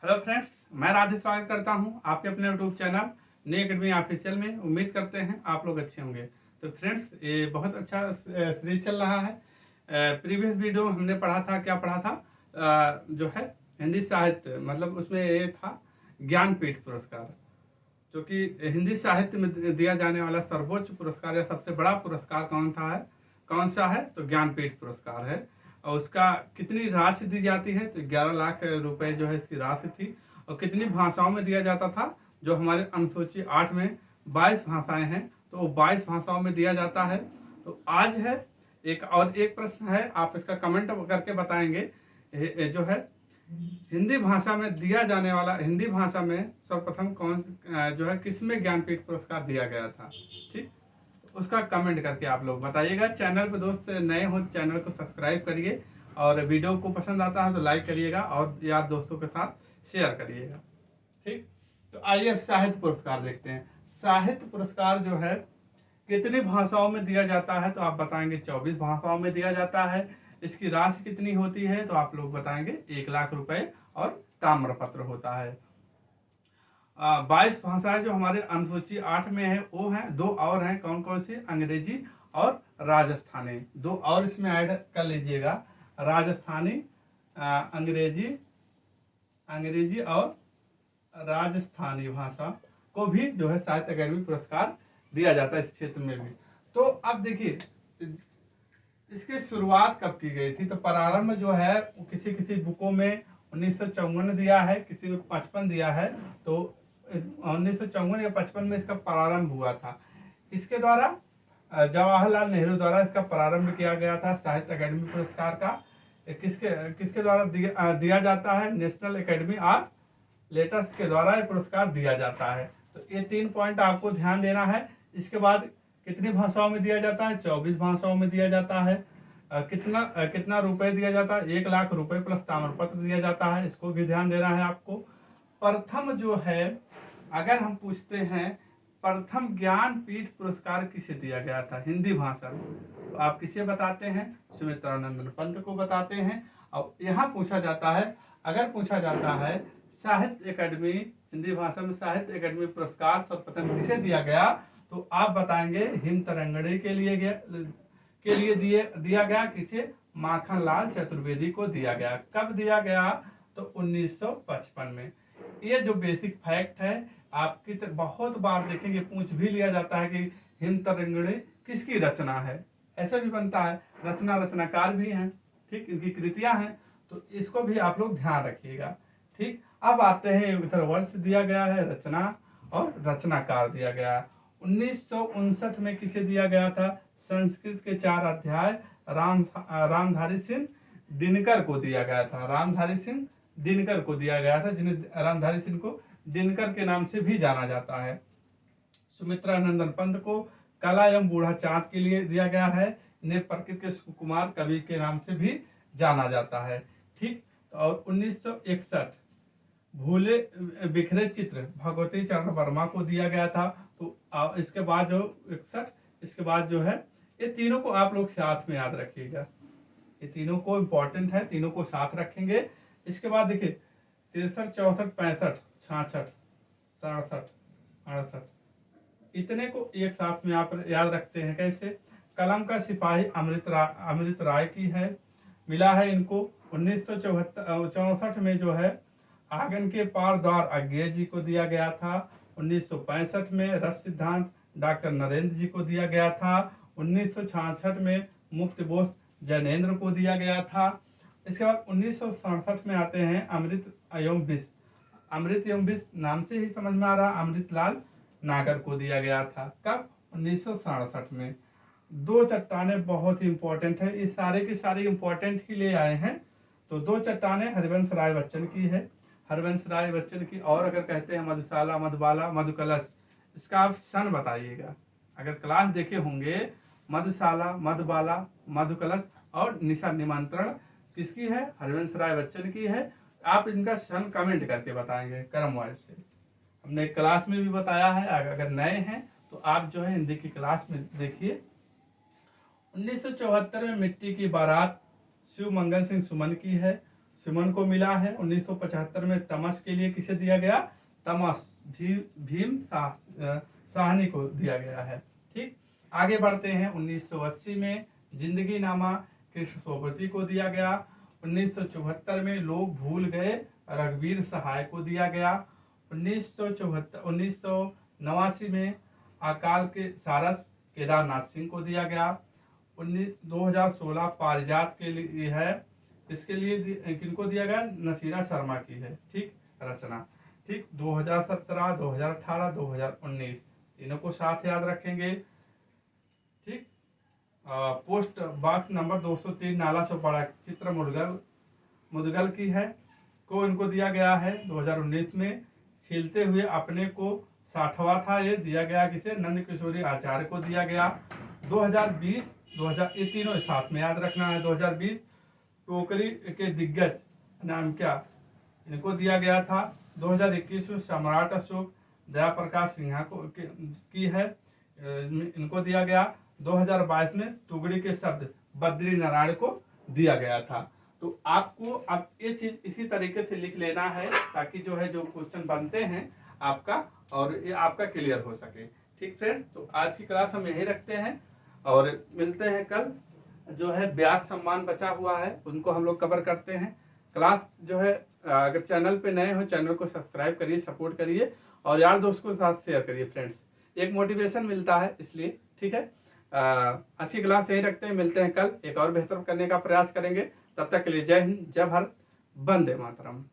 Hello friends, मैं राधे स्वागत करता हूं आपके अपने YouTube channel new academy official में। उम्मीद करते हैं आप लोग अच्छे होंगे। तो फ्रेंड्स, ये बहुत अच्छा सीरीज चल रहा है। प्रीवियस वीडियो में हमने पढ़ा था, क्या पढ़ा था, जो है हिंदी साहित्य, मतलब उसमें ये था ज्ञानपीठ पुरस्कार, जो कि हिंदी साहित्य में दिया जाने वाला सर्वोच्च पुरस्कार या सबसे बड़ा पुरस्कार कौन सा है, तो ज्ञानपीठ पुरस्कार है। और उसका कितनी राशि दी जाती है, तो 11 लाख रुपए जो है इसकी राशि थी। और कितनी भाषाओं में दिया जाता था, जो हमारे अनुसूची 8 में 22 भाषाएं हैं, तो वो 22 भाषाओं में दिया जाता है। तो आज है एक प्रश्न है, आप इसका कमेंट करके बताएंगे। जो है हिंदी भाषा में दिया जाने वाला, हिंदी भाषा में सर्वप्रथम जो है किसमें ज्ञानपीठ पुरस्कार दिया गया था, ठीक, उसका कमेंट करके आप लोग बताइएगा। चैनल पे दोस्त नए हो चैनल को सब्सक्राइब करिए, और वीडियो को पसंद आता है तो लाइक करिएगा और यार दोस्तों के साथ शेयर करिएगा, ठीक। तो आइए अब साहित्य पुरस्कार देखते हैं। साहित्य पुरस्कार जो है कितनी भाषाओं में दिया जाता है, तो आप बताएंगे 24 भाषाओं में दिया जाता है। इसकी राशि कितनी होती है, तो आप लोग बताएंगे 1 लाख रुपए, और ताम्रपत्र होता है। 22 भाषाएं जो हमारे अनुसूची 8 में है वो हैं, दो और हैं, कौन कौन सी, अंग्रेजी और राजस्थानी। दो और इसमें ऐड कर लीजिएगा, राजस्थानी, अंग्रेजी और राजस्थानी भाषा को भी जो है साहित्य अकादमी पुरस्कार दिया जाता है इस क्षेत्र में भी। तो अब देखिए इसकी शुरुआत कब की गई थी, तो प्रारंभ जो है किसी बुकों में 1954 दिया है, किसी में 55 दिया है। तो 1954 या 55 में इसका प्रारंभ हुआ था। किसके द्वारा, जवाहरलाल नेहरू द्वारा इसका प्रारंभ किया गया था साहित्य अकादमी पुरस्कार का। किसके द्वारा दिया जाता है, नेशनल एकेडमी ऑफ लेटर्स के द्वारा ये पुरस्कार दिया जाता है। तो ये 3 पॉइंट आपको ध्यान देना है। इसके बाद कितनी भाषाओं में दिया जाता है, 24 भाषाओं में दिया जाता है। कितना रुपए दिया जाता है, 1 लाख रुपए प्लस ताम्रपत्र दिया जाता है, इसको भी ध्यान देना है आपको। प्रथम जो है, अगर हम पूछते हैं प्रथम ज्ञानपीठ पुरस्कार किसे दिया गया था हिंदी भाषा में, तो आप किसे बताते हैं, सुमित्रानंदन पंत को बताते हैं। और यहाँ पूछा जाता है, अगर पूछा जाता है साहित्य अकादमी, हिंदी भाषा में साहित्य अकादमी पुरस्कार सर्वप्रथम किसे दिया गया, तो आप बताएंगे हिमतरंगिणी के लिए दिया गया। किसे, माखनलाल चतुर्वेदी को दिया गया। कब दिया गया, तो 1955 में। ये जो बेसिक फैक्ट है, आपकी बहुत बार देखेंगे, पूछ भी लिया जाता है कि हिमतरंगिणी किसकी रचना है, ऐसे भी बनता है, रचनाकार भी हैं, ठीक, इनकी कृतियां हैं। तो इसको भी आप लोग ध्यान रखिएगा, ठीक। अब आते हैं, इधर वर्ष दिया गया है, रचना और रचनाकार दिया गया। 1959 में किसे दिया गया था, संस्कृत के 4 अध्याय रामधारी सिंह दिनकर को दिया गया था। रामधारी सिंह दिनकर को दिया गया था, जिन्हें रामधारी सिंह को दिनकर के नाम से भी जाना जाता है। सुमित्रानंदन पंत को कला एवं बूढ़ा चांद के लिए दिया गया है। इन्हें प्रकृति के सुकुमार कवि के नाम से भी जाना जाता है, ठीक। और 1961 भूले बिखरे चित्र भगवती चरण वर्मा को दिया गया था। तो इसके बाद जो 61, इसके बाद जो है, ये तीनों को आप लोग साथ में याद रखिएगा, ये तीनों को इम्पोर्टेंट है, तीनों को साथ रखेंगे। इसके बाद देखिए 63, 64, 65, 66, 67, 68, इतने को एक साथ में आप याद रखते हैं। कैसे, कलम का सिपाही अमृत राय की है, मिला है इनको। 1964 में जो है आंगन के पार द्वार अज्ञेय जी को दिया गया था। 1965 में रस सिद्धांत डॉक्टर नरेंद्र जी को दिया गया था। 1966 में मुक्त बोस जैनेन्द्र को दिया गया था। इसके बाद 1967 में आते हैं अमृत एवं विष नाम से ही समझ में आ रहा, अमृतलाल नागर को दिया गया था। कब, 1967 में। 2 चट्टानें बहुत ही इंपॉर्टेंट है, ये सारे के सारे इंपॉर्टेंट ही ले आए हैं। तो 2 चट्टानें हरिवंश राय बच्चन की है, हरिवंश राय बच्चन की। और अगर कहते हैं मधुशाला, मधुबाला, मधुकलश, इसका आप सन बताइएगा। अगर क्लास देखे होंगे, मधुशाला, मधुबाला, मधुकलश और निशा निमंत्रण किसकी है, हरिवंश राय बच्चन की है। आप इनका सन कमेंट करके बताएंगे क्रमवाइज से। हमने क्लास में भी बताया है, अगर नए हैं तो आप जो है हिंदी की क्लास में देखिए। 1974 में मिट्टी की बारात शिव मंगल सिंह सुमन की है। सुमन को मिला है। 1975 में तमस के लिए किसे दिया गया? तमस भीम साहनी को दिया गया है। ठीक, आगे बढ़ते हैं। 1980 में जिंदगी नामा कृष्ण सोबती को दिया गया। 1974 में लोग भूल गए रघुवीर सहाय को दिया गया। 1989 में अकाल के सारस केदारनाथ सिंह को दिया गया। 2016 पारिजात के लिए है, इसके लिए किनको दिया गया? नसीरा शर्मा की है, ठीक, रचना। ठीक, 2017, 2018, 2019 तीनों को साथ याद रखेंगे। ठीक, पोस्ट बॉक्स नंबर 203 नाला सोपाड़ा चित्र मुदगल की है को इनको दिया गया है 2019 में। छीलते हुए अपने को 60वां था, ये दिया गया किसे? नंद किशोरी आचार्य को दिया गया। 2020 ये तीनों साथ में याद रखना है। 2020 टोकरी के दिग्गज नाम क्या, इनको दिया गया था। 2021 में सम्राट अशोक दया प्रकाश सिन्हा को की है, इनको दिया गया। 2022 में तुगड़ी के शब्द बद्री नारायण को दिया गया था। तो आपको अब ये चीज इसी तरीके से लिख लेना है ताकि जो है जो क्वेश्चन बनते हैं आपका और ये आपका क्लियर हो सके। ठीक फ्रेंड, तो आज की क्लास हम यही रखते हैं और मिलते हैं कल। जो है ब्याज सम्मान बचा हुआ है उनको हम लोग कवर करते हैं। क्लास जो है अगर चैनल पे नए हो चैनल को सब्सक्राइब करिए, सपोर्ट करिए और यार दोस्तों के साथ शेयर करिए फ्रेंड्स, एक मोटिवेशन मिलता है इसलिए। ठीक है, अच्छी क्लास यही रखते हैं, मिलते हैं कल, एक और बेहतर करने का प्रयास करेंगे। तब तक के लिए जय हिंद, जय भारत, वंदे मातरम।